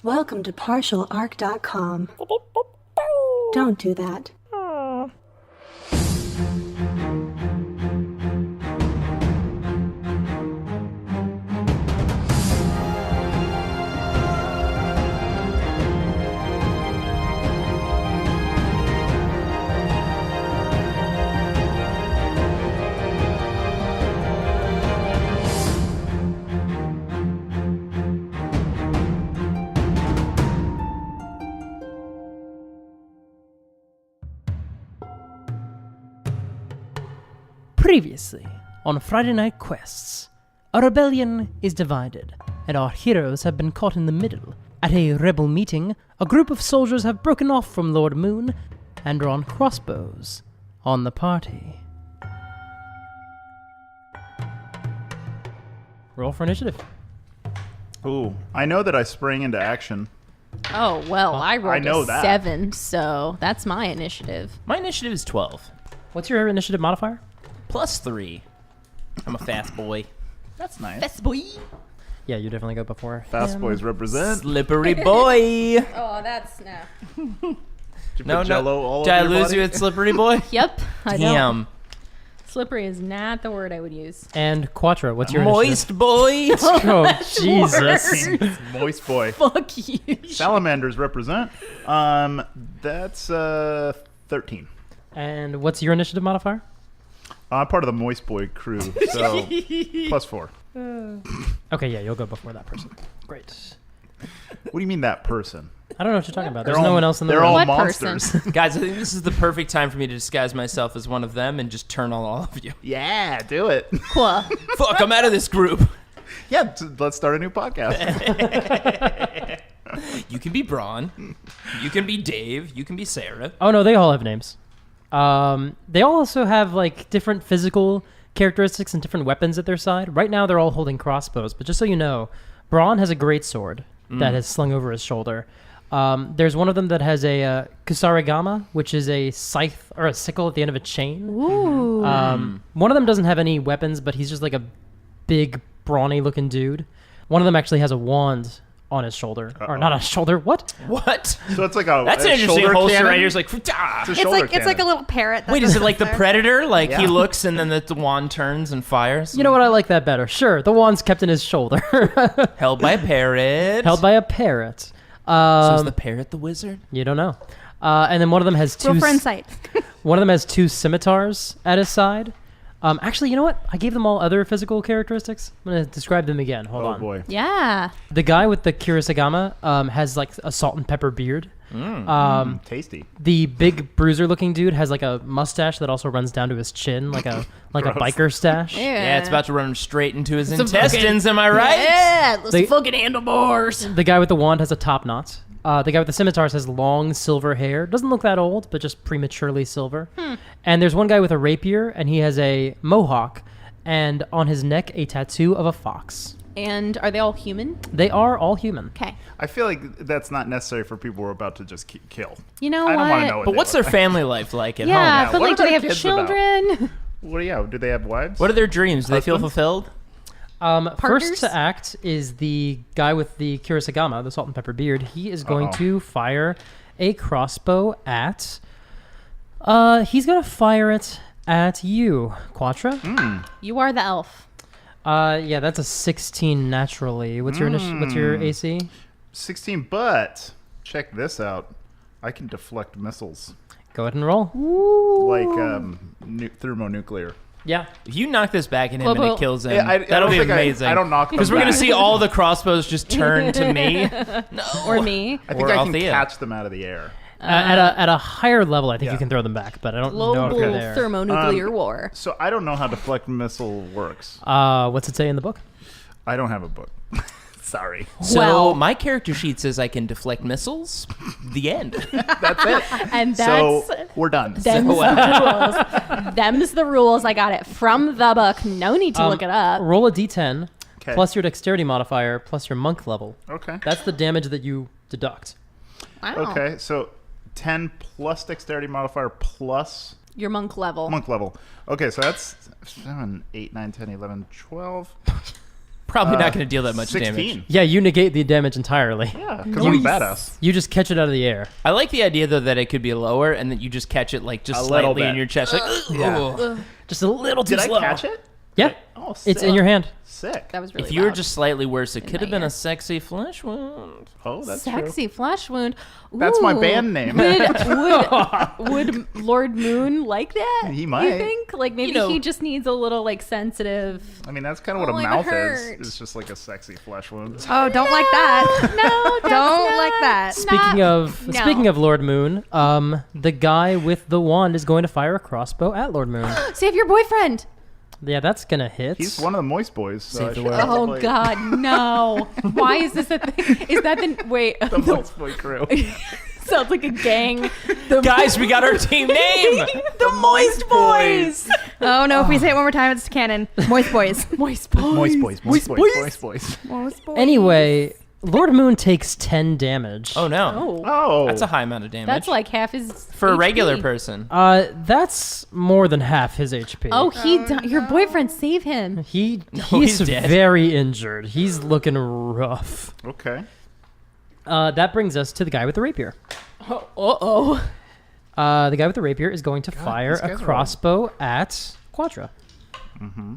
Welcome to partialarc.com. Don't do that. Previously, on Friday Night Quests, a rebellion is divided, and our heroes have been caught in the middle. At a rebel meeting, a group of soldiers have broken off from Lord Moon and drawn crossbows on the party. Roll for initiative. Ooh, I know that I sprang into action. Oh, well, I rolled know a that. 7, so that's my initiative. My initiative is 12. What's your initiative modifier? +3. I'm a fast boy. That's nice. Best boy. Yeah, you definitely go before. Fast him. boys represent. Slippery boy. Oh, that's no. Did you No, put Jello no. all Did over I your lose body? you at slippery boy? Yep, I don't. Damn. Slippery is not the word I would use. And Quatra, what's your Moist boy. initiative? Oh, Jesus. Moist boy. Fuck you. Salamanders represent. That's 13. And what's your initiative modifier? I'm part of the Moist Boy crew, so +4. Okay, yeah, you'll go before that person. Great. What do you mean that person? I don't know what you're talking about. There's They're no all- one else in the They're room. all What monsters. Guys, I think this is the perfect time for me to disguise myself as one of them and just turn on all of you. Yeah, do it. Cool. Fuck, I'm out of this group. Yeah, let's start a new podcast. You can be Braun. You can be Dave. You can be Sarah. Oh no, they all have names. They all also have like different physical characteristics and different weapons at their side. Right now, they're all holding crossbows, but just so you know, Braun has a great sword that is slung over his shoulder. There's one of them that has a kusarigama, which is a scythe or a sickle at the end of a chain. Ooh. One of them doesn't have any weapons, but he's just like a big, brawny-looking dude. One of them actually has a wand on his shoulder, or not on his shoulder. What? What? So it's like a That's an interesting shoulder holster cannon? right here. It's like, "Fta!" It's a shoulder It's like a cannon. little parrot. that Wait, is it goes like the there. Predator? Like Yeah. he looks and then the wand turns and fires? You know what? I like that better. Sure, the wand's kept in his shoulder, Held by a parrot. held by a parrot. So is the parrot the wizard? You don't know. And then one of them has Roll two. for insight. One of them has two scimitars at his side. Actually, you know what? I gave them all other physical characteristics. I'm gonna describe them again. Hold Oh on. boy. Yeah. The guy with the Kurosagama has like a salt and pepper beard. Tasty. The big bruiser-looking dude has like a mustache that also runs down to his chin, like a Gross. biker stash. Yeah, it's about to run straight into his Some intestines, am I right? Yeah, let's They- fucking handlebars. The guy with the wand has a top knot. The guy with the scimitars has long silver hair. Doesn't look that old, but just prematurely silver. And there's one guy with a rapier, and he has a mohawk, and on his neck a tattoo of a fox. And are they all human? They are all human. Okay. I feel like that's not necessary for people we're about to just kill. You know I don't what? want to know what But they what's their look family life like at Yeah, Yeah, but what like, are do they their have kids about? children? What, yeah, do they have wives? What are their dreams? Do they feel Husbands? fulfilled? First Partners? to act is the guy with the Kurosagama, the salt and pepper beard. He is going to fire a crossbow at... he's going to fire it at you, Quatra. You are the elf. Yeah, that's a 16 naturally. What's your AC? 16, but check this out. I can deflect missiles Go ahead and roll. like thermonuclear. Yeah. If you knock this back at him and Global- it kills him, Yeah, I that'll don't be think amazing. I don't knock them Because we're going to back. see all the crossbows just turn to me. No. Or me. I think or I can Althea. catch them out of the air. At a higher level, I think Yeah. you can throw them back, but I don't know if Global they're there. thermonuclear war. So I don't know how deflect missile works. What's it say in the book? I don't have a book. Sorry. So Well- my character sheet says I can deflect missiles. The end. That's it. And So that's... we're done. Them's the rules. Them's the rules. I got it from the book. No need to look it up. Roll a d10 Okay. plus your dexterity modifier plus your monk level. Okay. That's the damage that you deduct. Wow. Okay, so 10 plus dexterity modifier plus Your monk level. monk level. Okay, so that's 7, 8, 9, 10, 11, 12. Probably not going to deal that much 16. damage. Yeah, you negate the damage entirely. Yeah, because I'm a badass. You just catch it out of the air. I like the idea, though, that it could be lower and that you just catch it, like, just A little slightly bit. in your chest. Like, Yeah. Just a little too Did slow. I catch it? Yeah. Oh, It's sick. in your hand. Sick. That was really if you were loud. just slightly worse, it In could have my been ear. a sexy flesh wound. Oh, that's true. Sexy flesh wound. That's my Ooh. band name. Would Lord Moon like that? He might. You think? Like maybe You know- he just needs a little like sensitive. I mean, that's kind of what Oh, a it mouth hurt. is. It's just like a sexy flesh wound. Oh, don't like that. No, that's Don't not- like that. Speaking of Lord Moon, the guy with the wand is going to fire a crossbow at Lord Moon. Save your boyfriend. Yeah, that's gonna hit. He's one of the moist boys. So Save I the should world. Oh probably- God, no! Why is this a thing? Is that the wait? The moist boy crew. Sounds like a gang. The Guys, we got our team name! the Moist Boys. Oh no! If we say it one more time, it's canon. Moist boys. Moist Boys. Moist boys. Moist boys. Moist boys. Moist boys. Anyway, Lord Moon takes 10 damage. Oh, no. Oh, Oh. That's a high amount of damage. that's like half his. For a HP. regular person. That's more than half his HP. Oh, your boyfriend, save him. He's he's dead. very injured. He's looking rough. Okay. That brings us to the guy with the rapier. Oh. The guy with the rapier is going to fire these a guys are crossbow at Quatra.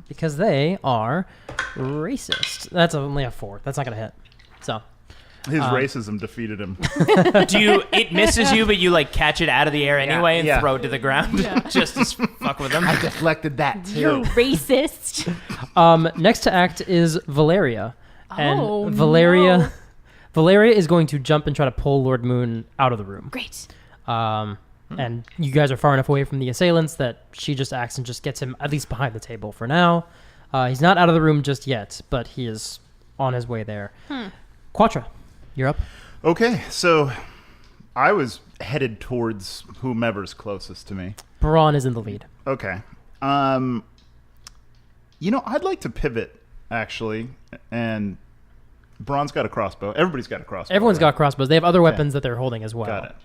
Because they are racist. That's only a 4. That's not going to hit. So, His racism defeated him. It misses you, but you like catch it out of the air anyway and yeah. throw it to the ground just to fuck with them. I deflected that too. You're racist. next to act is Valeria. And Oh, Valeria no. Valeria is going to jump and try to pull Lord Moon out of the room. Great. And you guys are far enough away from the assailants that she just acts and just gets him at least behind the table for now. He's not out of the room just yet, but he is on his way there. Quatra, you're up. Okay, so I was headed towards whomever's closest to me. Braun is in the lead. Okay. I'd like to pivot, actually, and Braun's got a crossbow. Everybody's got a crossbow. Everyone's right? got crossbows. They have other weapons that they're holding as well. Got it.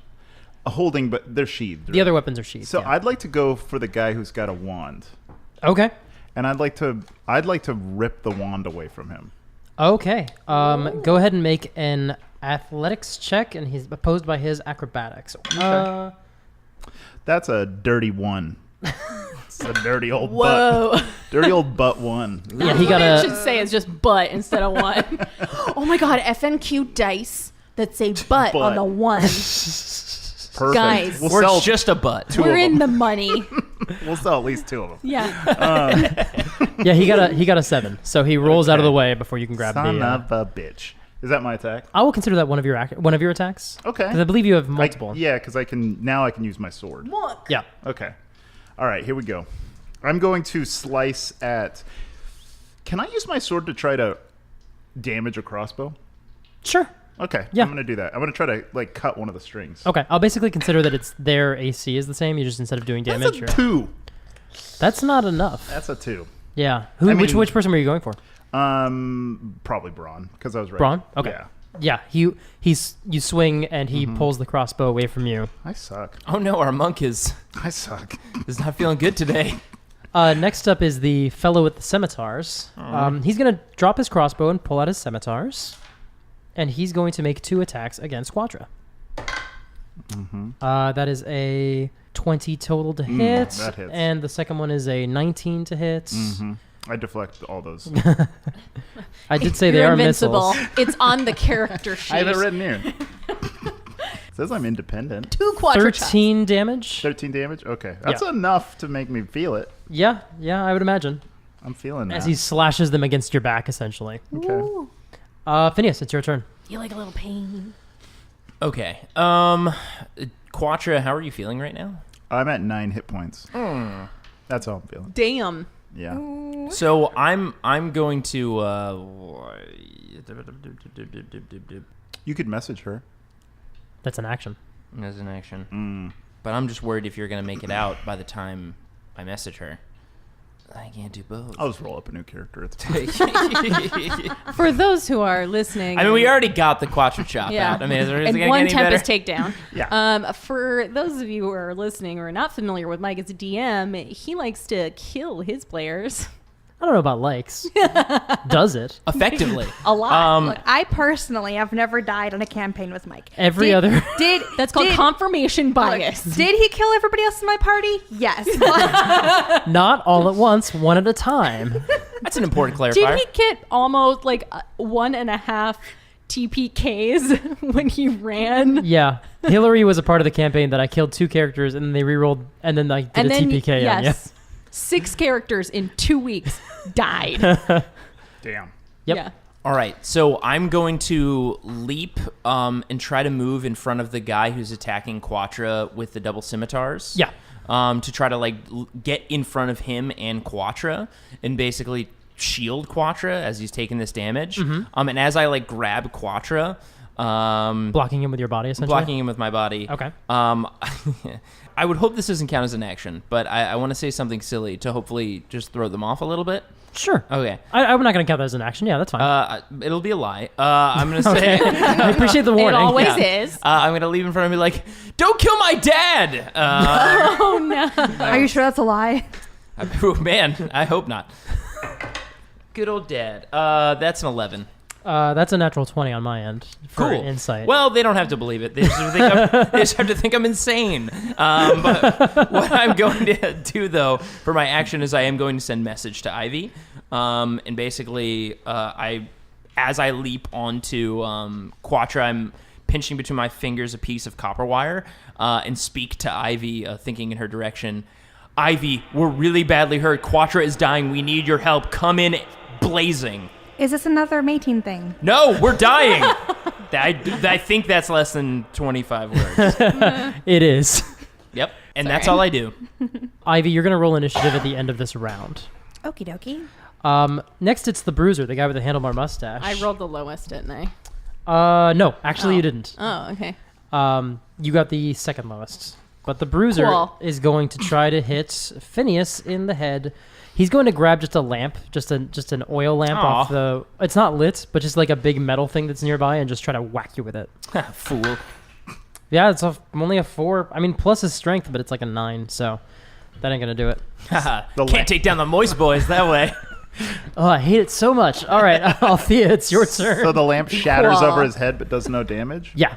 A holding, but they're sheathed. The right? other weapons are sheathed. So yeah. I'd like to go for the guy who's got a wand, Okay. and I'd like to rip the wand away from him. Okay. Go ahead and make an athletics check, and he's opposed by his acrobatics. That's a dirty one. It's a dirty old Whoa. butt. Dirty old butt one. Yeah, he got I should a. say it's just butt instead of one. Oh my God, FNQ dice that say butt on Butt. the one. Perfect. Guys. We'll Or sell it's just a butt. two We're of in them. the money. We'll sell at least 2 of them. Yeah. Yeah, he got a 7. So he rolls out of the way before you can grab Son the. of a bitch. Is that my attack? I will consider that one of your attacks. Okay. 'Cause I believe you have multiple. Yeah, because I can use my sword. Yeah. Okay. All right, here we go. I'm going to slice at. Can I use my sword to try to damage a crossbow? Sure. Okay. Yeah. I'm going to do that. I'm going to try to cut one of the strings. Okay. I'll basically consider that it's their AC is the same. You just instead of doing That's damage. a 2. That's not enough. That's a 2. Yeah. Which person were you going for? Probably Braun because I was right. Braun? Okay. Yeah. Yeah. You swing and he pulls the crossbow away from you. I suck. Oh no, our monk is I suck. not feeling good today. Next up is the fellow with the scimitars. He's going to drop his crossbow and pull out his scimitars. And he's going to make 2 attacks against Quatra. That is a 20 total to hit. that hits. And the second one is a 19 to hit. I deflect all those. I did say they You're are invincible. missiles. It's on the character sheet. I have it written here. It says I'm independent. 2 Quatra shots. 13 damage. 13 damage? Okay. That's Yeah. enough to make me feel it. Yeah, I would imagine. I'm feeling that. As he slashes them against your back, essentially. Okay. Phineas, it's your turn. You like a little pain. Okay. Quatra, how are you feeling right now? I'm at 9 hit points. That's how I'm feeling. Damn. Yeah. So I'm going to You could message her. That's an action. as an action. But I'm just worried if you're gonna make it out by the time I message her. I can't do both. I'll just roll up a new character. It's fine. For those who are listening, I mean, we already got the Quatra chop yeah, out. I mean, is it and gonna one get any better? Tempest takedown. Yeah. For those of you who are listening or are not familiar with Mike as a DM, he likes to kill his players. I don't know about likes. Does it? Effectively. A lot. Look, I personally have never died on a campaign with Mike. Every other. That's called confirmation bias. Did he kill everybody else in my party? Yes. Not all at once, one at a time. That's an important clarifier. Did he get almost like 1.5 TPKs when he ran? Yeah. Hillary was a part of the campaign that I killed 2 characters and then they rerolled and then I did a TPK on you. 6 characters in 2 weeks died. Damn. Yep. Yeah. All right, so I'm going to leap and try to move in front of the guy who's attacking Quatra with the double scimitars. Yeah. To try to like get in front of him and Quatra and basically shield Quatra as he's taking this damage. Mm-hmm. And as I like grab Quatra, Blocking him with your body, essentially? blocking him with my body. Okay. I would hope this doesn't count as an action, but I want to say something silly to hopefully just throw them off a little bit. Sure. Okay. I'm not going to count that as an action. Yeah, that's fine. It'll be a lie. I'm going to say... I appreciate the warning. It always Yeah. is. I'm going to leave in front of me like, don't kill my dad! Oh, no. Are you sure that's a lie? Oh, man, I hope not. Good old dad. That's an 11. That's a natural 20 on my end for Cool. insight. Well, they don't have to believe it. They just have to think I'm insane. But what I'm going to do, though, for my action is I am going to send message to Ivy. And basically, as I leap onto Quatra, I'm pinching between my fingers a piece of copper wire and speak to Ivy, thinking in her direction. Ivy, we're really badly hurt. Quatra is dying. We need your help. Come in blazing. Is this another mating thing? No, we're dying. I think that's less than 25 words. it is. Yep. And that's all I do. Ivy, you're going to roll initiative at the end of this round. Okie dokie. Next, it's the Bruiser, the guy with the handlebar mustache. I rolled the lowest, didn't I? No, actually you didn't. Oh, okay. You got the second lowest. But the Bruiser Cool. is going to try to hit Phineus in the head. He's going to grab just a lamp, just an oil lamp off the... It's not lit, but just like a big metal thing that's nearby and just try to whack you with it. Fool. Yeah, it's only a 4. I mean, plus his strength, but it's like a 9, so that ain't going to do it. Can't take down the moist boys that way. Oh, I hate it so much. All right, Althea, it's your turn. So the lamp shatters Cool. over his head but does no damage? Yeah.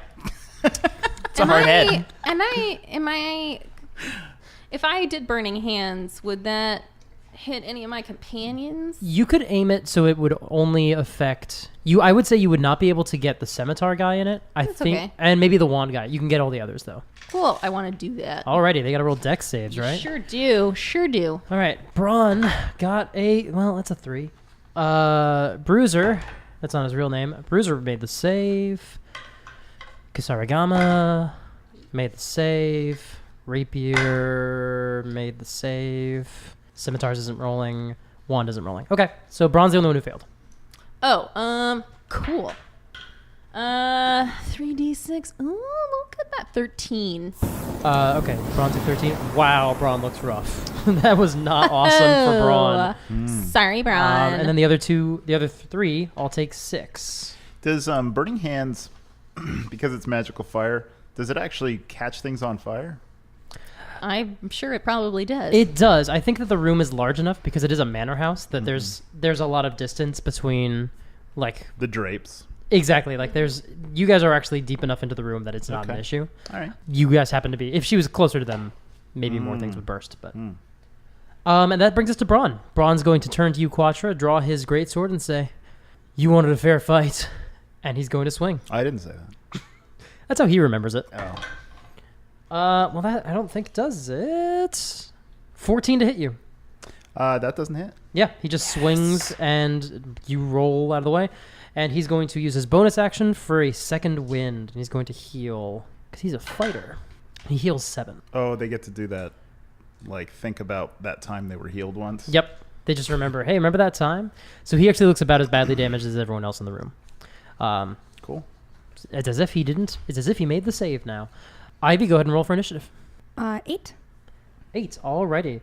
It's a hard head. If I did Burning Hands, would that hit any of my companions? You could aim it so it would only affect you. I would say you would not be able to get the scimitar guy in it. I That's think, okay. and maybe the wand guy. You can get all the others though. Cool. I want to do that. Alrighty, they got to roll dex saves, right? Sure do. Sure do. All right, Braun got that's a 3. Bruiser, that's not his real name. Bruiser made the save. Kisarigama made the save. Rapier made the save. Scimitars isn't rolling. Wand isn't rolling. Okay, so Braun's the only one who failed. Oh, cool. 3d6. Ooh, look at that. 13. Okay, Braun took 13. Wow, Braun looks rough. That was not awesome for Braun. Sorry, Braun. And then the other 3 all take 6. Does Burning Hands, because it's magical fire, does it actually catch things on fire? I'm sure it probably does. It does. I think that the room is large enough because it is a manor house that there's a lot of distance between, like, The drapes. exactly, like you guys are actually deep enough into the room that it's not an Okay. issue. All right. You guys happen to be. If she was closer to them, maybe more things would burst. But and that brings us to Braun. Braun's going to turn to you, Quatra, draw his greatsword, and say, "You wanted a fair fight," and he's going to swing. I didn't say that. That's how he remembers it. Oh. Well, that I don't think does it. 14 to hit you. That doesn't hit. Yeah, he just swings and you roll out of the way. And he's going to use his bonus action for a second wind. And he's going to heal, because he's a fighter. He heals 7. Oh, they get to do that. Like, think about that time they were healed once. Yep. They just remember, hey, remember that time? So he actually looks about as badly damaged as everyone else in the room. Cool. It's as if he didn't. It's as if he made the save now. Ivy, go ahead and roll for initiative. 8. 8. Alrighty.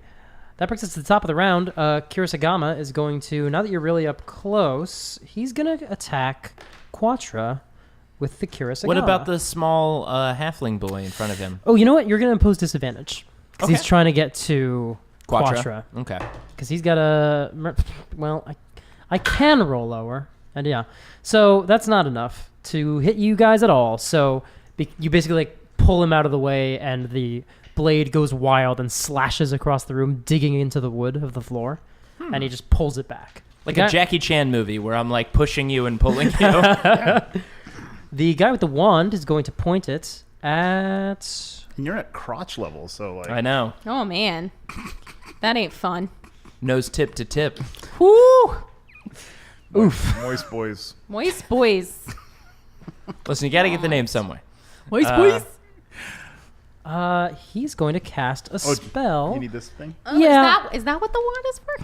That brings us to the top of the round. Kurosagama is going to, now that you're really up close, he's going to attack Quatra with the Kurosagama. What about the small halfling boy in front of him? Oh, you know what? You're going to impose disadvantage. Because he's trying to get to Quatra. Okay. Because he's got a... Well, I can roll lower. And yeah. So that's not enough to hit you guys at all. So you basically like pull him out of the way, and the blade goes wild and slashes across the room, digging into the wood of the floor. And he just pulls it back. Like a Jackie Chan movie where I'm like pushing you and pulling you. The guy with the wand is going to point it at... And you're at crotch level, so like... I know. Oh, man. That ain't fun. Nose tip to tip. Woo! Moist boys. Moist boys. Listen, you got to get the name somewhere. Moist boys. He's going to cast a spell. You need this thing? Yeah. Is that what the wand is for?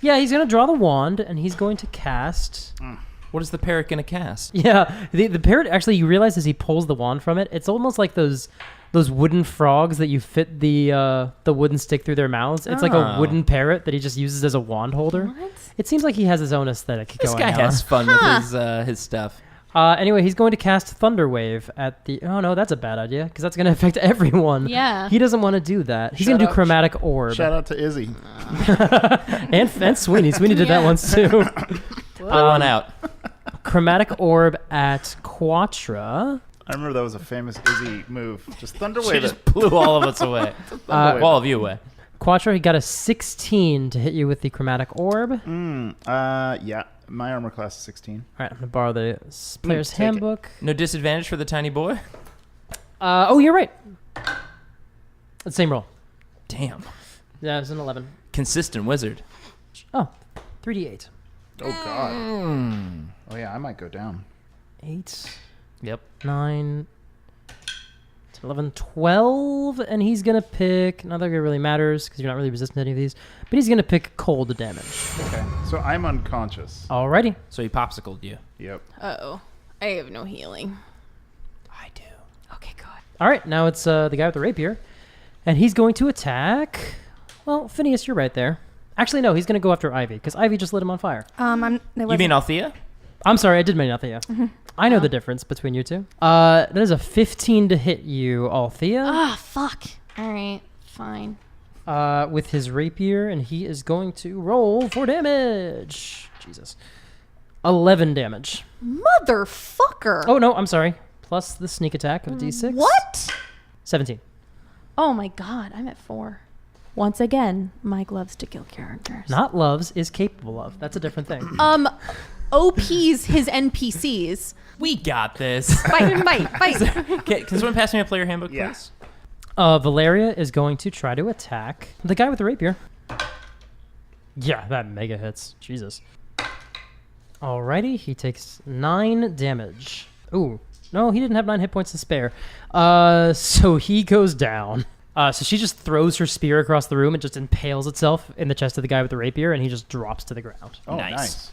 Yeah, he's going to draw the wand, and he's going to cast... What is the parrot going to cast? Yeah, the parrot, actually, you realize as he pulls the wand from it, it's almost like those wooden frogs that you fit the wooden stick through their mouths. It's like a wooden parrot that he just uses as a wand holder. What? It seems like he has his own aesthetic This going guy on. has fun with his stuff. Anyway, he's going to cast Thunder Wave at the... Oh, no, that's a bad idea, because that's going to affect everyone. Yeah. He doesn't want to do that. He's going to do Chromatic Orb. Shout out to Izzy. and Sweeney. Sweeney did that once, too. Pull one out. Chromatic Orb at Quatra. I remember that was a famous Izzy move. Just She Thunderwave it. just blew all of us away. All of you away. Quatra, he got a 16 to hit you with the Chromatic Orb. Yeah. My armor class is 16. All right, I'm going to borrow the player's take it. handbook. No disadvantage for the tiny boy? Oh, you're right. The same roll. Damn. Yeah, it's an 11. Consistent wizard. Oh, 3d8. Oh, God. Oh, yeah, I might go down. 8, Yep. 9, 10, 11, 12. And he's going to pick... Not that it really matters, because you're not really resistant to any of these. But he's going to pick cold damage. Okay. So I'm unconscious. Alrighty. So he popsicled you. Yep. Uh-oh. I have no healing. I do. Okay, good. All right, now it's the guy with the rapier. And he's going to attack... Well, Phineas, you're right there. Actually, no, he's going to go after Ivy, because Ivy just lit him on fire. You mean Althea? I'm sorry, I did mean Althea. I know the difference between you two. That is a 15 to hit you, Althea. Ah, fuck. All right, fine. With his rapier, and he is going to roll for damage. Jesus. 11 damage. Motherfucker. Oh, no, I'm sorry. Plus the sneak attack of D6. What? 17. Oh my god, I'm at 4. Once again, Mike loves to kill characters. Not loves, is capable of. That's a different thing. OP's his NPCs. We got this. Fight. Can someone pass me a player handbook, Yeah. please? Valeria is going to try to attack the guy with the rapier. Yeah, that mega hits. Jesus. Alrighty, he takes 9 damage. Ooh, no, he didn't have 9 hit points to spare. So he goes down. So she just throws her spear across the room and just impales itself in the chest of the guy with the rapier, and he just drops to the ground. Oh, Nice. nice.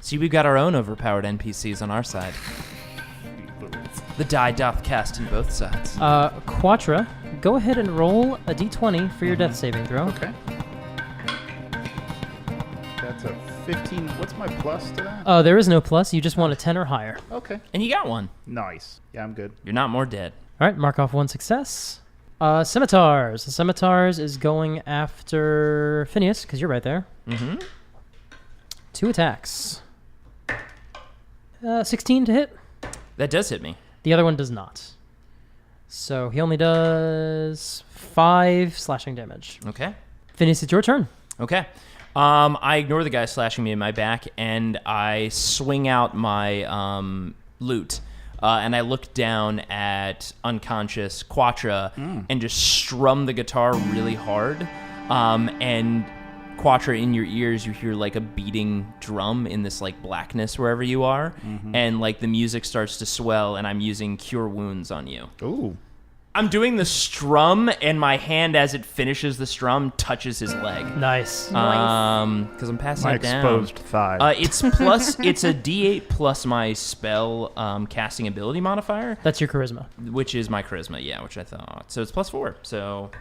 See, we've got our own overpowered NPCs on our side. The die doth cast in both sides. Quatra, go ahead and roll a d20 for your death saving throw. Okay. That's a 15. What's my plus to that? There is no plus. You just want a 10 or higher. Okay. And you got one. Nice. Yeah, I'm good. You're not more dead. All right, mark off 1 success. Scimitars. The Scimitars is going after Phineas, because you're right there. Mm-hmm. 2 attacks. 16 to hit. That does hit me. The other one does not. So he only does 5 slashing damage. Okay. Phineas, it's your turn. Okay. I ignore the guy slashing me in my back, and I swing out my loot. And I look down at unconscious Quatra and just strum the guitar really hard. And Quatra, in your ears, you hear like a beating drum in this like blackness wherever you are. And like the music starts to swell, and I'm using Cure Wounds on you. Ooh. I'm doing the strum, and my hand, as it finishes the strum, touches his leg. Nice. Because I'm passing My it down. exposed thigh. It's a D8 plus my spell casting ability modifier, That's your charisma. which is my charisma, yeah, which I thought. So it's plus 4. So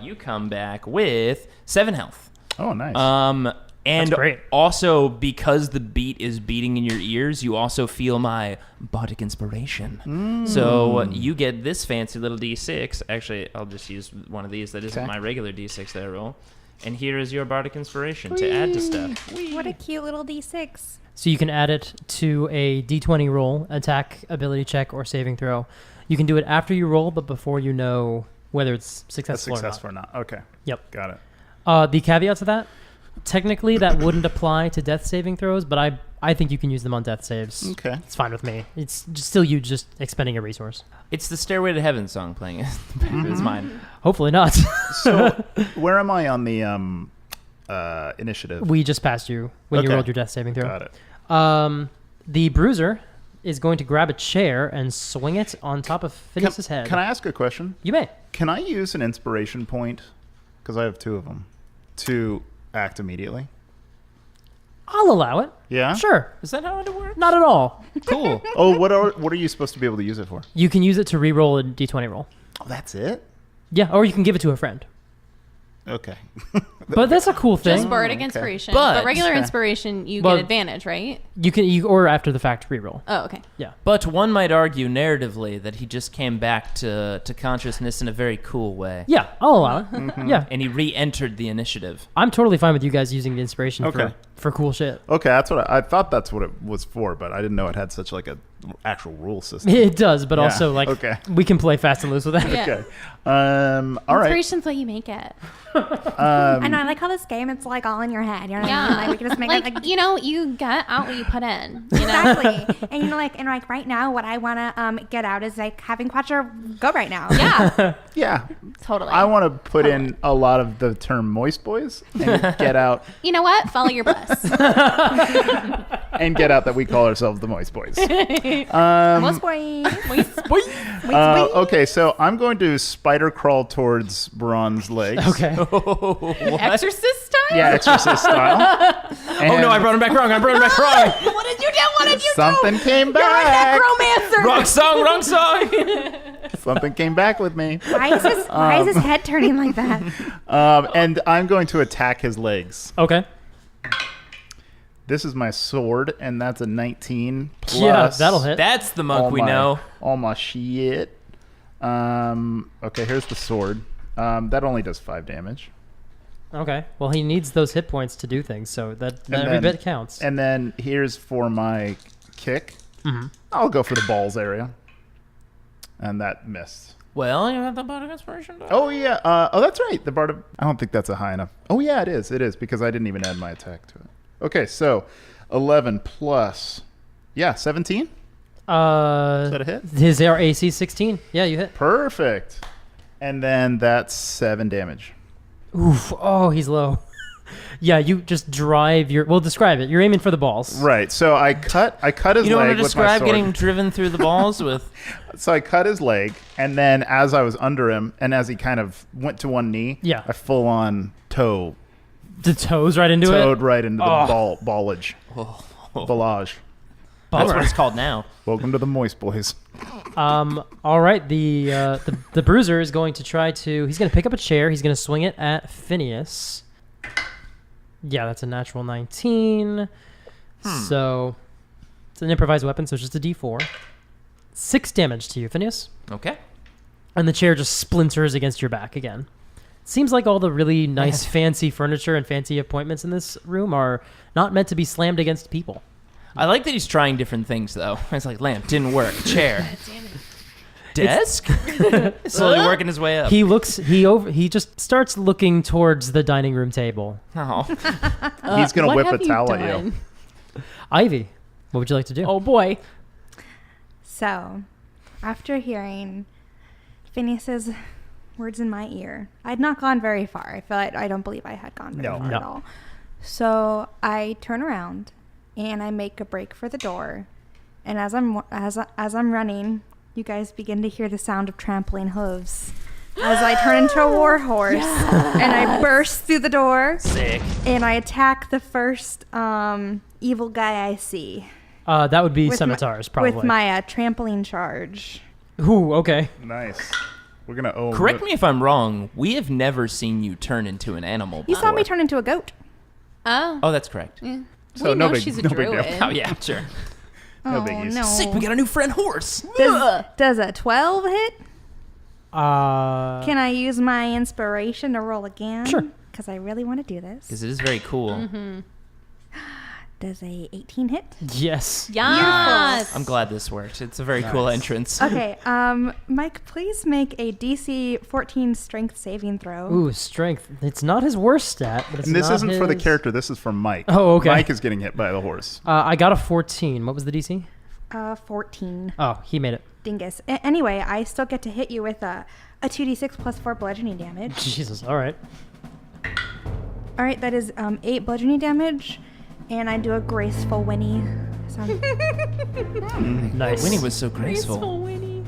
you come back with 7 health. Oh, nice. And great. also, because the beat is beating in your ears, you also feel my bardic inspiration. So you get this fancy little D6. Actually, I'll just use one of these that isn't my regular D6 that I roll. And here is your bardic inspiration to add to stuff. What a cute little D6. So you can add it to a D20 roll, attack, ability check, or saving throw. You can do it after you roll, but before you know whether it's successful Successful or not. Okay. Yep. Got it. The caveat to that, technically that wouldn't apply to death saving throws, but I think you can use them on death saves. Okay. It's fine with me. It's still you just expending a resource. It's the Stairway to Heaven song playing in the back of his mind. Hopefully not. So, where am I on the initiative? We just passed you when you Okay. rolled your death saving throw. Got it. The bruiser is going to grab a chair and swing it on top of Phineas's head. Can I ask a question? You may. Can I use an inspiration point, because I have 2 of them, to act immediately? I'll allow it. Yeah? Sure. Is that how it works? Not at all. Cool. Oh, what are you supposed to be able to use it for? You can use it to re-roll a D20 roll. Oh, that's it? Yeah, or you can give it to a friend. Okay. But that's a cool thing. Just bardic okay. inspiration. But- But regular Okay. inspiration, you Well- get advantage, right? Or after the fact re-roll. Oh, okay. Yeah. But one might argue narratively that he just came back to consciousness in a very cool way. Yeah, I'll allow it. Yeah. And he re-entered the initiative. I'm totally fine with you guys using the inspiration Okay. for cool shit. Okay, that's what I thought that's what it was for, but I didn't know it had such like a actual rule system. It does, but Yeah, also like okay. we can play fast and loose with that. Yeah. Okay. All right. Inspiration's what you make it. I know, I like how this game, it's like all in your head. You know what I mean? Like, we can just make it like... you get out what you put in. You know? Exactly. And like right now, what I want to get out is like having Quatra go right now. Yeah, Yeah. totally. I want to put in a lot of the term moist boys and get out You know what? Follow your bliss. that we call ourselves the moist boys. Most boys. Okay, so I'm going to spider crawl towards Braun's legs. Okay. Exorcist style? Yeah, exorcist style. Oh no, I brought him back wrong. What did you do? What did you Something came do? You're a back. necromancer. Wrong song. Something came back with me. Why is his head turning like that? And I'm going to attack his legs. Okay. This is my sword, and that's a 19 plus. Yeah, that'll hit. That's the monk we know. All my shit. Okay, here's the sword. That only does 5 damage. Okay. Well, he needs those hit points to do things, so that every bit counts. And then here's for my kick. Mm-hmm. I'll go for the balls area. And that missed. Well, you have the bardic inspiration. Oh, yeah. That's right. The bard. I don't think that's a high enough. Oh, yeah, it is. It is, because I didn't even add my attack to it. Okay, so 11 plus, 17? Is that a hit? His AC 16. Yeah, you hit. Perfect. And then that's 7 damage. Oof. Oh, he's low. Yeah, you just drive your. Well, describe it. You're aiming for the balls. Right. So I cut his You don't want leg to with my describe sword. getting driven through the balls with. So I cut his leg, and then as I was under him, and as he kind of went to one knee, Yeah. I full on The toes right into toed it. right into the ballage. Oh. Ballage. That's Bummer. what it's called now. Welcome to the moist boys. All right. The bruiser is going to try to. He's going to pick up a chair. He's going to swing it at Phineas. Yeah, that's a natural 19. So it's an improvised weapon, so it's just a D4. 6 damage to you, Phineas. Okay. And the chair just splinters against your back again. Seems like all the really nice, fancy furniture and fancy appointments in this room are not meant to be slammed against people. I like that he's trying different things, though. It's like lamp didn't work. Chair. Desk. Slowly working his way up. He just starts looking towards the dining room table. Oh. He's gonna what whip a have you towel at you. done? Ivy, what would you like to do? Oh boy. So, after hearing Phineas's words in my ear, I'd not gone very far. I don't believe I had gone very far No. at all. So I turn around and I make a break for the door. And as I'm running, you guys begin to hear the sound of trampling hooves. As I turn into a war horse and I burst through the door. Sick. And I attack the first evil guy I see. That would be With scimitars, probably. With my trampoline charge. Ooh, okay. Nice. We're gonna own. Correct me if I'm wrong. We have never seen you turn into an animal You before. saw me turn into a goat. Oh, that's correct. Yeah. So we no know big- she's a no big deal. druid. Oh, yeah, sure. No Oh, biggies. no. Sick, we got a new friend horse. Does a 12 hit? Can Can I use my inspiration to roll again? Sure. Because I really want to do this. Because it is very cool. Mm-hmm. Does a 18 hit? Yes. Yes. I'm glad this worked. It's a very cool entrance. Okay, Mike, please make a DC 14 strength saving throw. Ooh, strength. It's not his worst stat, but it's And this not isn't for the his- character. This is for Mike. Oh, okay. Mike is getting hit by the horse. I got a 14. What was the DC? 14. Oh, he made it. Dingus. Anyway, I still get to hit you with a 2d6 plus 4 bludgeoning damage. Jesus. All right. All right, that is 8 bludgeoning damage, and I do a graceful whinny. So Nice. Winnie was so graceful. Graceful Winnie.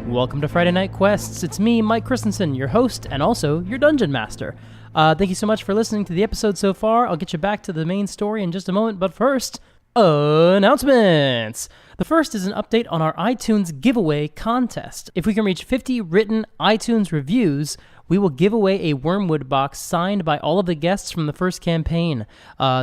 Welcome to Friday Night Quests. It's me, Mike Christensen, your host and also your dungeon master. Thank you so much for listening to the episode so far. I'll get you back to the main story in just a moment, but first, announcements. The first is an update on our iTunes giveaway contest. If we can reach 50 written iTunes reviews, we will give away a Wormwood box signed by all of the guests from the first campaign.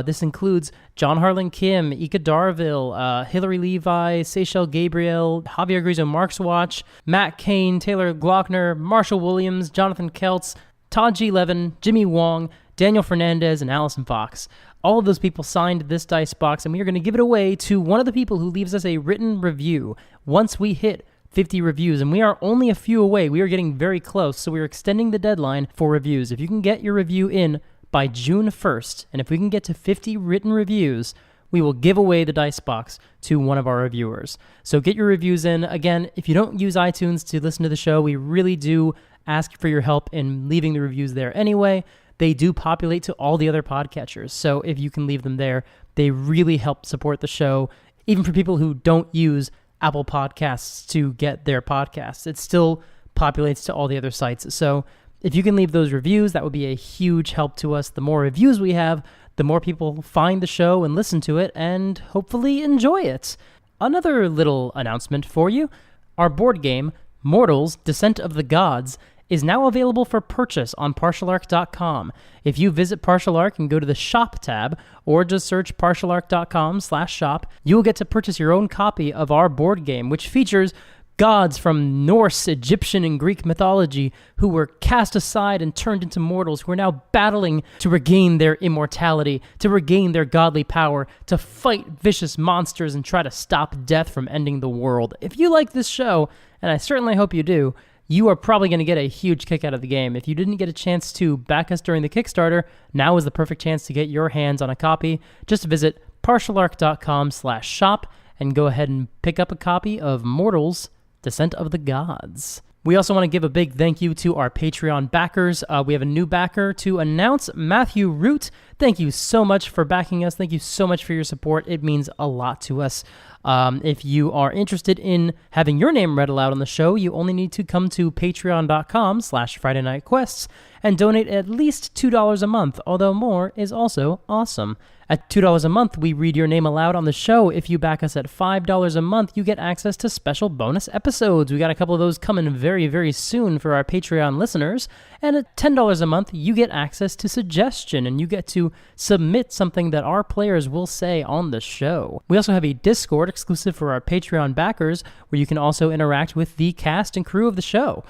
This includes John Harlan Kim, Ika Darville, Hillary Levi, Seychelle Gabriel, Javier Grizo Markswatch, Matt Kane, Taylor Glockner, Marshall Williams, Jonathan Keltz, Todd G. Levin, Jimmy Wong, Daniel Fernandez, and Allison Fox. All of those people signed this dice box, and we are going to give it away to one of the people who leaves us a written review once we hit 50 reviews, and we are only a few away. We are getting very close, so we're extending the deadline for reviews. If you can get your review in by June 1st, and if we can get to 50 written reviews, we will give away the dice box to one of our reviewers. So get your reviews in. Again, if you don't use iTunes to listen to the show, we really do ask for your help in leaving the reviews there anyway. They do populate to all the other podcatchers, so if you can leave them there, they really help support the show. Even for people who don't use Apple Podcasts to get their podcasts, it still populates to all the other sites. So if you can leave those reviews, that would be a huge help to us. The more reviews we have, the more people find the show and listen to it and hopefully enjoy it. Another little announcement for you. Our board game, Mortals, Descent of the Gods, is now available for purchase on partialarc.com. If you visit Partial Arc and go to the shop tab, or just search partialarc.com/shop, you will get to purchase your own copy of our board game, which features gods from Norse, Egyptian, and Greek mythology who were cast aside and turned into mortals, who are now battling to regain their immortality, to regain their godly power, to fight vicious monsters and try to stop death from ending the world. If you like this show, and I certainly hope you do, you are probably going to get a huge kick out of the game. If you didn't get a chance to back us during the Kickstarter, now is the perfect chance to get your hands on a copy. Just visit partialarc.com/shop and go ahead and pick up a copy of Mortals, Descent of the Gods. We also want to give a big thank you to our Patreon backers. We have a new backer to announce, Matthew Root. Thank you so much for backing us. Thank you so much for your support. It means a lot to us. If you are interested in having your name read aloud on the show, you only need to come to patreon.com/Friday Night Quests and donate at least $2 a month, although more is also awesome. At $2 a month, we read your name aloud on the show. If you back us at $5 a month, you get access to special bonus episodes. We got a couple of those coming very, very soon for our Patreon listeners. And at $10 a month, you get access to suggestion, and you get to submit something that our players will say on the show. We also have a Discord exclusive for our Patreon backers, where you can also interact with the cast and crew of the show.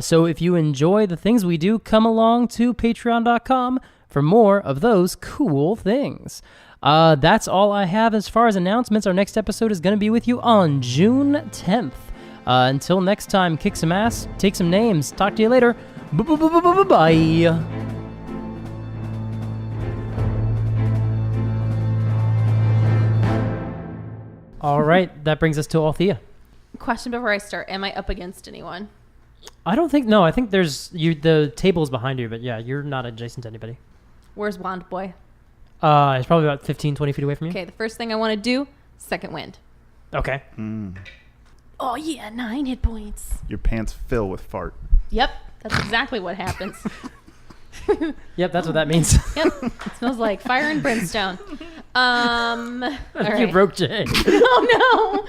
So if you enjoy the things we do, come along to patreon.com for more of those cool things. That's all I have as far as announcements. Our next episode is going to be with you on June 10th. Until next time, kick some ass, take some names. Talk to you later. Bye. All right, that brings us to Althea. Question before I start. Am I up against anyone? I don't think, no, I think there's, the table is behind you, but yeah, you're not adjacent to anybody. Where's Wand Boy? It's probably about 15, 20 feet away from you. Okay, the first thing I want to do, second wind. Okay. Oh yeah, 9 hit points. Your pants fill with fart. Yep, that's exactly what happens. Yep, that's what that means. Yep, it smells like fire and brimstone. All You right. broke Jay. Oh no.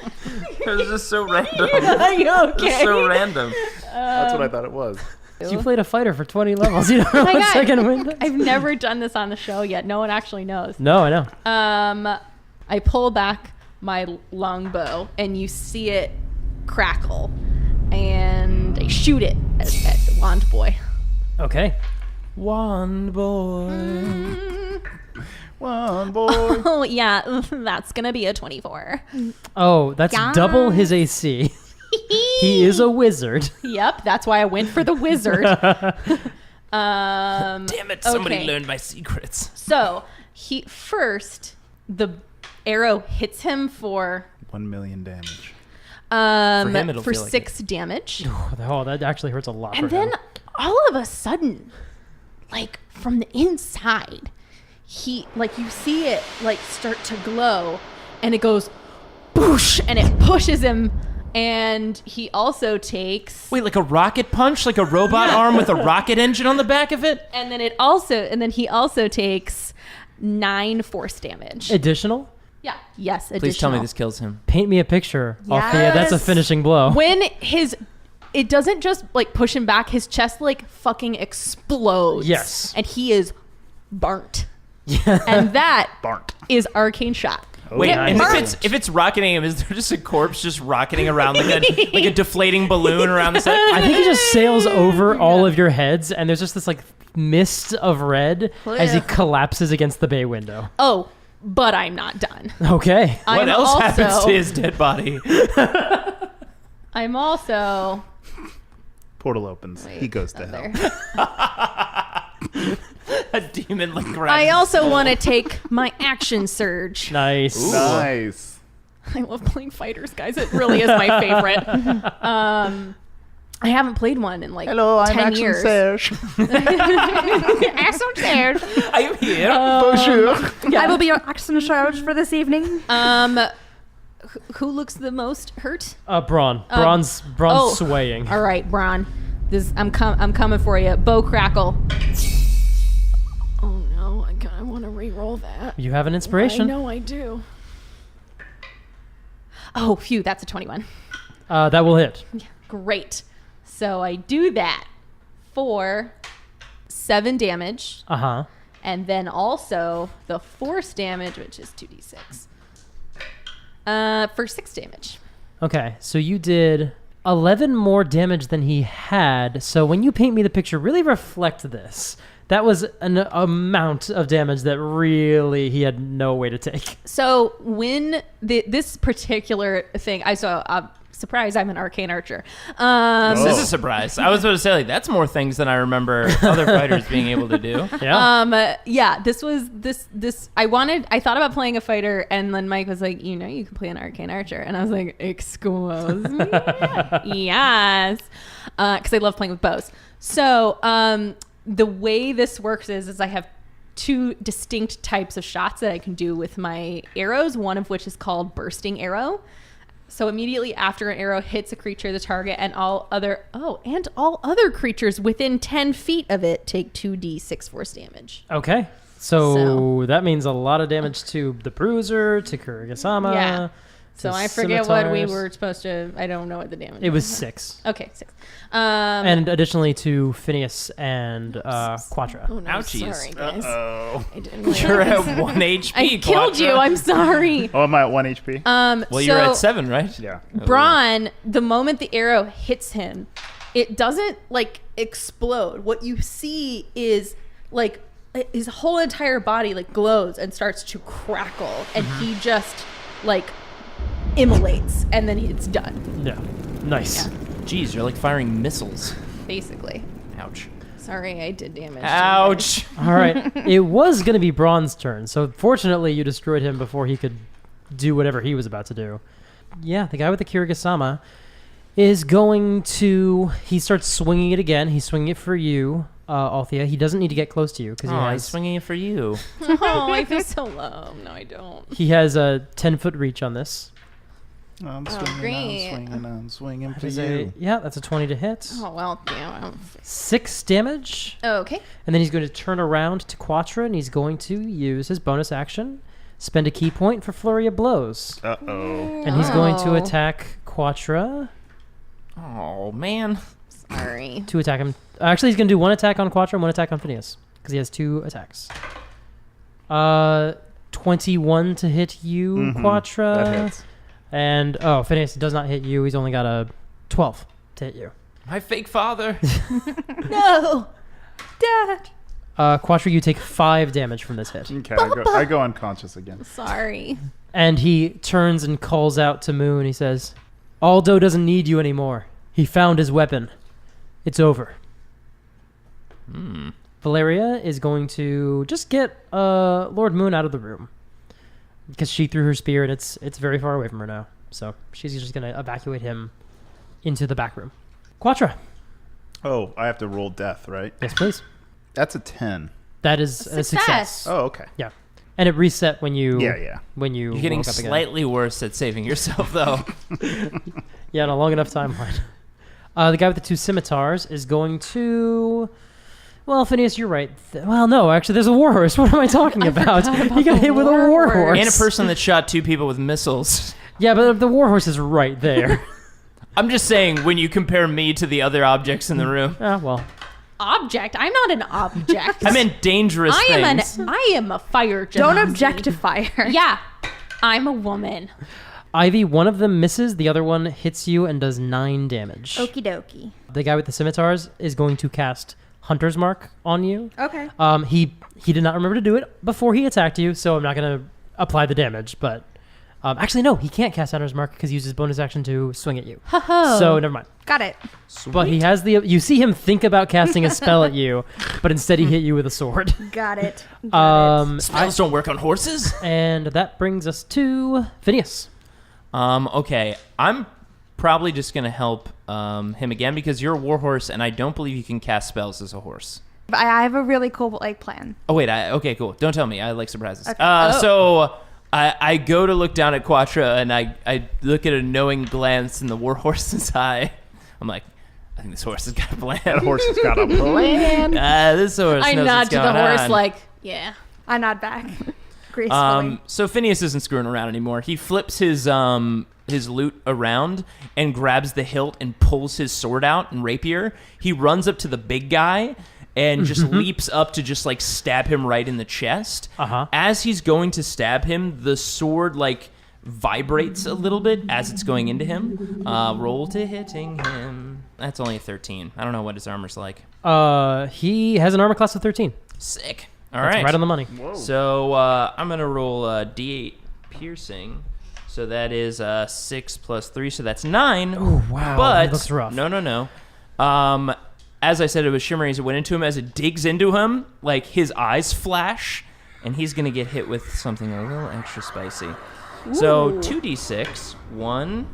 It was just so random. Are you okay? It's so random. That's what I thought it was. You played a fighter for 20 levels. You don't know Oh my what's God. gonna win. I've never done this on the show yet. No one actually knows. No, I know. I pull back my longbow and you see it crackle, and I shoot it at Wand Boy. Okay. One boy. One boy. Oh yeah, that's gonna be a 24. Oh, that's double his AC. He is a wizard. Yep, that's why I went for the wizard. Damn it! Somebody okay. learned my secrets. So the arrow hits him for 1 million damage. him, it'll for feel like 6 damage. Oh, that actually hurts a lot And for him. then all of a sudden, like from the inside, you see it like start to glow, and it goes boosh, and it pushes him, and he also takes. Wait, like a rocket punch, like a robot arm with a rocket engine on the back of it? And then he also takes 9 force damage. Additional? Yeah. Yes. Additional. Please tell me this kills him. Paint me a picture, Althea. That's a Yes. finishing blow. When it doesn't just like push him back, his chest like fucking explodes. Yes. And he is burnt. Yeah. And that Barnt. is arcane shot. Wait, nice. and if it's rocketing him, is there just a corpse just rocketing around like a deflating balloon around the set? I think he just sails over all of your heads, and there's just this like mist of red as he collapses against the bay window. Oh, but I'm not done. Okay. What I'm else also, happens to his dead body? I'm also Portal opens. He goes to hell. A demon like grabs. I also want to take my action surge. Nice. Nice. I love playing fighters, guys. It really is my favorite. I haven't played one in like 10 years. Serge. Action surge. I am here. Bonjour. I will be your action charge for this evening. Who looks the most hurt? Braun. Braun's oh. swaying. All right, Braun. I'm coming for you. Bow crackle. Oh no, I kind of want to re-roll that. You have an inspiration. I know I do. Oh, phew, that's a 21. That will hit. Great. So I do that for 7 damage, Uh-huh. and then also the force damage, which is 2d6, for 6 damage. Okay, so you did 11 more damage than he had. So when you paint me the picture, really reflect this. That was an amount of damage that really he had no way to take. So when this particular thing, I'm surprised I'm an arcane archer. This is a surprise. I was about to say, like, that's more things than I remember other fighters being able to do. Yeah. This was this. I thought about playing a fighter, and then Mike was like, you can play an arcane archer, and I was like, excuse me, yes, because I love playing with bows. So the way this works is I have 2 distinct types of shots that I can do with my arrows. One of which is called bursting arrow. So immediately after an arrow hits a creature, the target and all other creatures within 10 feet of it take 2d6 force damage. Okay. So that means a lot of damage to the bruiser, to Kurigasama. Yeah. So to I forget what we scimitars. were supposed to. I don't know what the damage. It was 6. Okay, 6. And additionally to Phineus and Quatra. Oh no, Ouchies. sorry guys. Oh. I didn't You're realize. at 1 HP. I killed Quatra. you. I'm sorry. Oh, am I at 1 HP? Well, you're at 7, right? Yeah. Braun, the moment the arrow hits him, it doesn't like explode. What you see is like his whole entire body like glows and starts to crackle, and he just like immolates, and then it's done. Yeah. Nice. Yeah. Jeez, you're like firing missiles. Basically. Ouch. Sorry, I did damage. to you. Ouch. All right. It was going to be Braun's turn. So fortunately, you destroyed him before he could do whatever he was about to do. Yeah, the guy with the Kurigasama is going to... He starts swinging it again. He's swinging it for you, Althea. He doesn't need to get close to you because He's swinging it for you. Oh, I feel so low. No, I don't. he has a 10-foot reach on this. I'm great. swinging for That is you. that's a 20 to hit. Oh, well, damn. 6 damage. Okay. And then he's going to turn around to Quatra, and he's going to use his bonus action spend a key point for Flurry of Blows. Uh-oh. And he's going to attack Quatra. Oh, man. Sorry. To attack him. Actually, he's going to do one attack on Quatra and one attack on Phineas. Because he has 2 attacks. 21 to hit you, Quatra. That hits. And, Phineas does not hit you. He's only got a 12 to hit you. My fake father. No! Dad! Quatra, you take 5 damage from this hit. Okay, I go unconscious again. Sorry. And he turns and calls out to Moon. He says, Aldo doesn't need you anymore. He found his weapon. It's over. Valeria is going to just get Lord Moon out of the room. Because she threw her spear and it's very far away from her now. So she's just going to evacuate him into the back room. Quatra. Oh, I have to roll death, right? Yes, please. That's a 10. That is a success. Oh, okay. Yeah. And it reset when you... Yeah. When you You're getting woke up again. slightly worse at saving yourself, though. Yeah, in a long enough timeline. The guy with the 2 scimitars is going to... Well, Phineas, you're right. Well, no, actually, there's a warhorse. What am I talking about? He got hit with a warhorse. And a person that shot 2 people with missiles. Yeah, but the warhorse is right there. I'm just saying, when you compare me to the other objects in the room. Well. Object? I'm not an object. I meant dangerous things. I am a fire genasi. Don't objectify her. Yeah. I'm a woman. Ivy, one of them misses. The other one hits you and does 9 damage. Okie dokie. The guy with the scimitars is going to cast Hunter's Mark on you. Okay. He did not remember to do it before he attacked you, so I'm not going to apply the damage. But actually, no, he can't cast Hunter's Mark because he uses bonus action to swing at you. So never mind. Got it. But he has you see him think about casting a spell at you, but instead he hit you with a sword. Got it. Spells don't work on horses? And that brings us to Phineas. Okay. I'm probably just going to help him again because you're a warhorse and I don't believe you can cast spells as a horse. I have a really cool plan. Oh, wait. Okay, cool. Don't tell me. I like surprises. Okay. So I go to look down at Quatra and I look at a knowing glance in the warhorse's eye. I'm like, I think this horse has got a plan. That horse has got a plan. This horse I knows nod what's to the going horse on. like, yeah. I nod back gracefully. So Phineas isn't screwing around anymore. He flips his loot around and grabs the hilt and pulls his sword out and rapier. He runs up to the big guy and just leaps up to just like stab him right in the chest. As he's going to stab him, the sword like vibrates a little bit as it's going into him. Roll to hitting him. That's only a 13. I don't know what his armor's like. He has an armor class of 13. Sick. All That's right. right on the money. Whoa. So I'm going to roll D8 piercing. So that is 6 plus 3, so that's 9. Oh, wow. But That looks rough. No. As I said, it was shimmering as it went into him. As it digs into him, like his eyes flash, and he's going to get hit with something a little extra spicy. So 2d6, 1.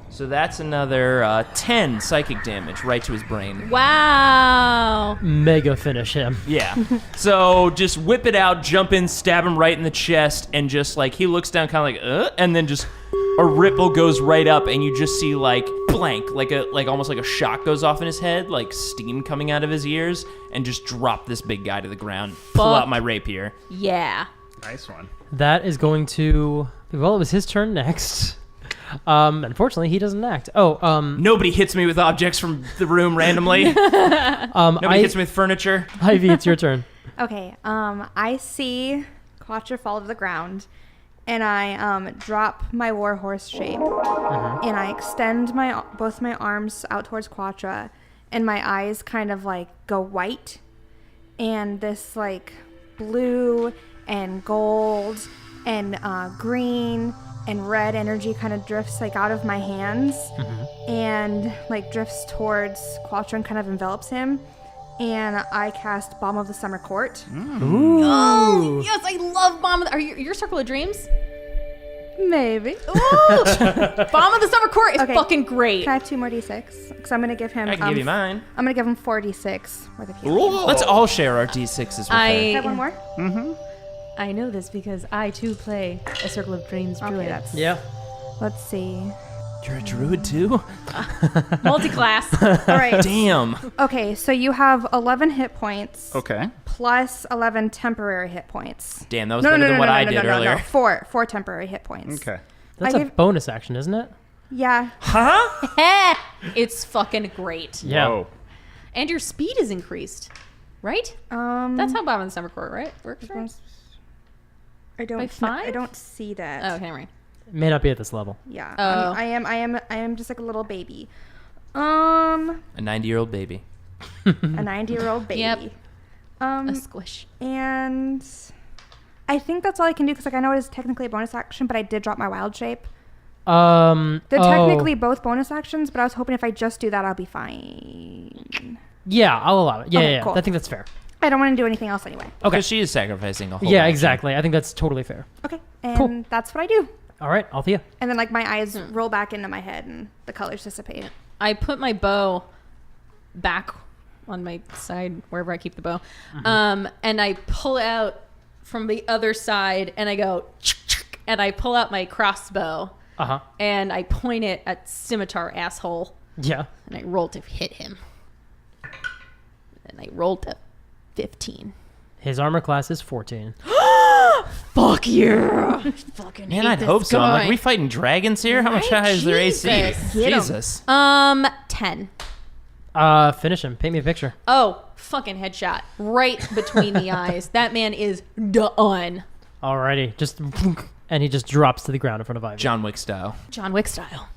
So that's another 10 psychic damage right to his brain. Wow. Mega finish him. Yeah. So just whip it out, jump in, stab him right in the chest, and just like he looks down kind of like, and then just a ripple goes right up, and you just see like blank, like almost like a shock goes off in his head, like steam coming out of his ears, and just drop this big guy to the ground. Pull out my rapier. Yeah. Nice one. That is going to... Well, it was his turn next. Unfortunately, he doesn't act. Nobody hits me with objects from the room randomly. Nobody hits me with furniture. Ivy, it's your turn. Okay. I see Quatra fall to the ground, and I drop my warhorse shape, and I extend both my arms out towards Quatra, and my eyes kind of like go white, and this like blue and gold and green and red energy kind of drifts like out of my hands and like drifts towards Quatra and kind of envelops him. And I cast Balm of the Summer Court. Ooh. Oh, yes, I love Balm of the... Are you your Circle of Dreams? Maybe. Ooh. Balm of the Summer Court is fucking great. Can I have 2 more d6? Because I'm going to give him... I can give you mine. I'm going to give him 4d6 worth of healing. Let's all share our d6s with her. Can I have one more? I know this because I too play a Circle of Dreams druid. Okay, that's... Yeah. Let's see. You're a druid too? Multi-class. All right. Damn. Okay, so you have 11 hit points. Okay. plus 11 temporary hit points. Damn, that was better than what I did earlier. Four temporary hit points. Okay. That's a bonus action, isn't it? Yeah. Huh? It's fucking great. Yeah. Whoa. And your speed is increased, right? That's how Bob and Summer Court, right? Works, right? I don't. By 5? I don't see that. Oh, okay, right. It may not be at this level. Yeah. Oh. I am just like a little baby. A A 90-year-old baby. 90-year-old baby. Yep. Um, A squish. and I think that's all I can do because like I know it is technically a bonus action, but I did drop my wild shape. They're technically both bonus actions, but I was hoping if I just do that, I'll be fine. Yeah, I'll allow it. Yeah, Okay, yeah. cool. I think that's fair. I don't want to do anything else anyway. Okay. Because she is sacrificing a whole Yeah, action. exactly. I think that's totally fair. Okay. And Cool. that's what I do. All right, Althea. And then like my eyes roll back into my head and the colors dissipate. I put my bow back on my side, wherever I keep the bow. And I pull out from the other side and I go, and I pull out my crossbow Uh-huh. and I point it at Scimitar Asshole Yeah. and I roll to hit him. And I rolled a 15. His armor class is 14. Fuck yeah! Fucking Man, hate I'd this hope so. I'm like, guy. we fighting dragons here? How much Right? high is their AC? Jesus. Get 'em. Jesus. 10. Finish him. Paint me a picture. Oh, fucking headshot. Right between the eyes. That man is done. Alrighty. Just and he just drops to the ground in front of Ivy. John Wick style. John Wick style.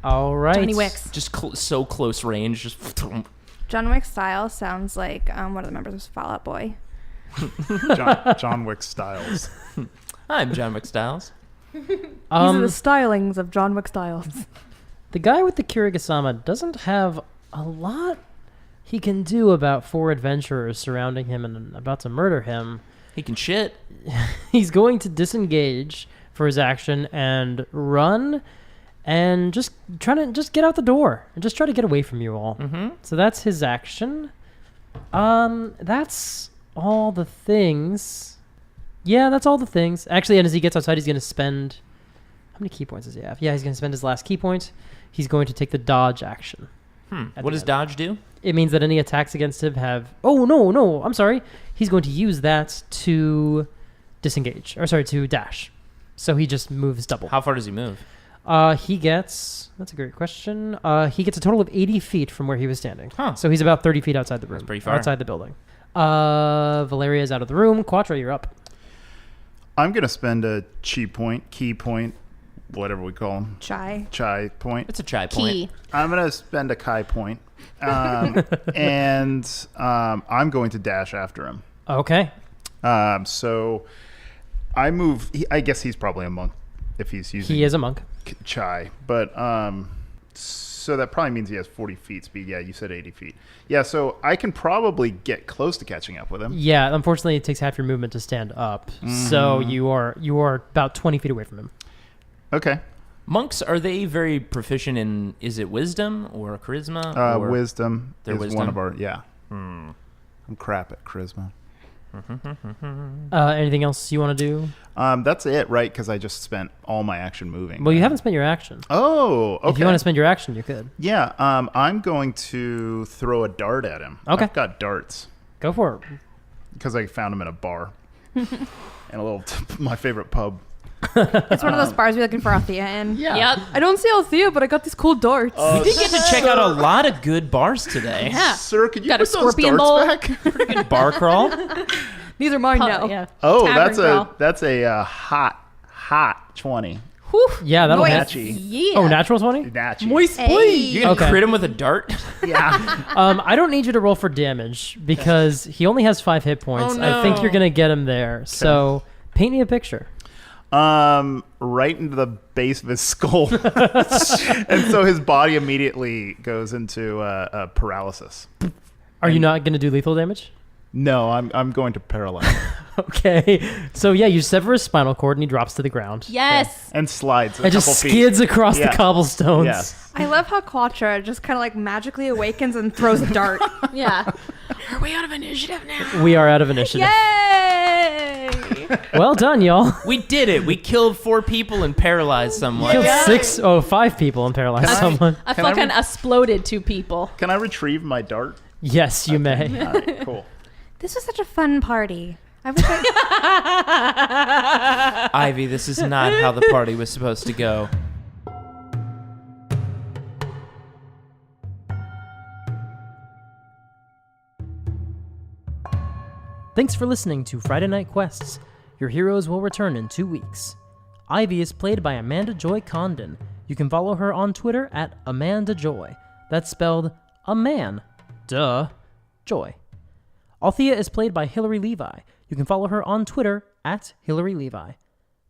All right. Johnny Wicks. Just so close range. Just John Wick style sounds like one of the members of Fall Out Boy. John Wick Styles. I'm John Wick Styles. These are the stylings of John Wick styles. The guy with the Kirigasama doesn't have a lot he can do about 4 adventurers surrounding him and about to murder him. He can shit. He's going to disengage for his action and run and just try to just get out the door and just try to get away from you all. Mm-hmm. So that's his action. That's all the things. Yeah, that's all the things. Actually, and as he gets outside, he's going to spend... How many key points does he have? Yeah, he's going to spend his last key point. He's going to take the dodge action. What the does end. dodge do? It means that any attacks against him have... Oh, no, I'm sorry. He's going to use that to disengage. Or sorry, to dash. So he just moves double. How far does he move? He gets... That's a great question. He gets a total of 80 feet from where he was standing. Huh. So he's about 30 feet outside the room. That's pretty far. Outside the building. Valeria is out of the room. Quatra, you're up. I'm going to spend a key point, whatever we call them. Chai point. It's a chai point. Key. I'm going to spend a Kai point. And I'm going to dash after him. Okay. So I move. I guess he's probably a monk if he's using He is a monk. Chai. But so that probably means he has 40 feet speed. Yeah, you said 80 feet. Yeah, so I can probably get close to catching up with him. Yeah, unfortunately, it takes half your movement to stand up. So you are about 20 feet away from him. Okay. Monks, are they very proficient in, is it wisdom or charisma? Or Wisdom Their is wisdom? one of our, yeah. I'm crap at charisma. Anything else you want to do? That's it, right? Because I just spent all my action moving. Well, you haven't spent your action. Oh, okay. If you want to spend your action, you could. Yeah, I'm going to throw a dart at him. Okay. I've got darts Go for it. because I found them in a bar. And a little, my favorite pub. It's one of those bars we're looking for Althea in. Yeah. Yep. I don't see Althea, but I got these cool darts. We did get to check out a lot of good bars today. Yeah. Sir, could you Got a put those scorpion darts bowl. back? Pretty good bar crawl. These are mine now. Yeah. Oh, Tavern that's crawl. a hot 20. Whew. Yeah, that'll hit. Natchy. Yeah. Oh, natural 20? Natchy. Moist You can Okay. crit him with a dart? Yeah. I don't need you to roll for damage because he only has 5 hit points. Oh, I think no. you're going to get him there. So paint me a picture. Right into the base of his skull. And so his body immediately goes into paralysis. Are you not going to do lethal damage? No, I'm going to paralyze him. Okay. So yeah, you sever his spinal cord and he drops to the ground. Yes. And slides a It couple just feet. skids across Yeah. the cobblestones. Yes. I love how Quatra just kind of like magically awakens and throws a dart. Yeah. Are we out of initiative now? We are out of initiative. Yay! Well done, y'all. We did it. We killed 4 people and paralyzed someone. Killed 5 people and paralyzed someone. I Can I fucking exploded 2 people. Can I retrieve my dart? Yes, you may. All right, cool. This was such a fun party. I wish Ivy, this is not how the party was supposed to go. Thanks for listening to Friday Night Quests. Your heroes will return in 2 weeks. Ivy is played by Amanda Joy Condon. You can follow her on Twitter at AmandaJoy. That's spelled Joy. Althea is played by Hilary Levi. You can follow her on Twitter at Hilary Levi.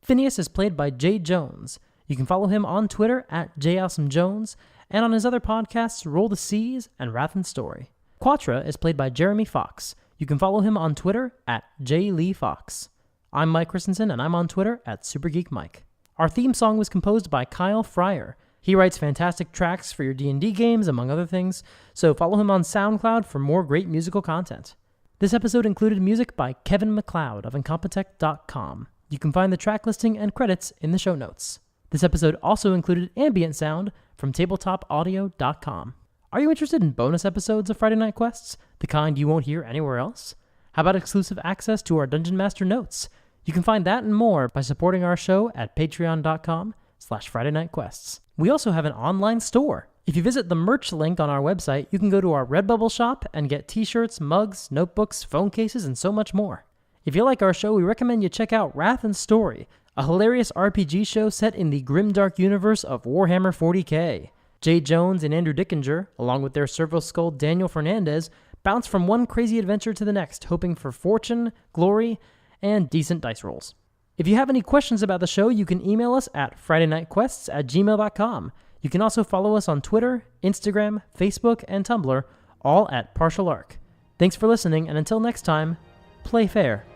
Phineus is played by Jay Jones. You can follow him on Twitter at JAwesomeJones and on his other podcasts Roll the Seas and Wrath and Story. Quatra is played by Jeremy Fox. You can follow him on Twitter at JLeeFox. I'm Mike Christensen, and I'm on Twitter at SuperGeekMike. Our theme song was composed by Khyle Fryer. He writes fantastic tracks for your D&D games, among other things, so follow him on SoundCloud for more great musical content. This episode included music by Kevin MacLeod of Incompetech.com. You can find the track listing and credits in the show notes. This episode also included ambient sound from TabletopAudio.com. Are you interested in bonus episodes of Friday Night Quests, the kind you won't hear anywhere else? How about exclusive access to our Dungeon Master notes? You can find that and more by supporting our show at patreon.com/Friday Night Quests. We also have an online store. If you visit the merch link on our website, you can go to our Redbubble shop and get t-shirts, mugs, notebooks, phone cases, and so much more. If you like our show, we recommend you check out Wrath and Story, a hilarious RPG show set in the grimdark universe of Warhammer 40k. Jay Jones and Andrew Dickinger, along with their Servo Skull Daniel Fernandez, bounce from one crazy adventure to the next, hoping for fortune, glory, and decent dice rolls. If you have any questions about the show, you can email us at FridayNightQuests@gmail.com. You can also follow us on Twitter, Instagram, Facebook, and Tumblr, all at Partial Arc. Thanks for listening, and until next time, play fair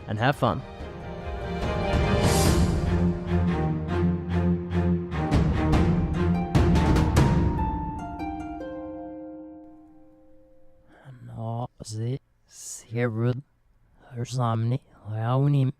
and have fun. Nazi, Sirud, Herzamni, Leonim.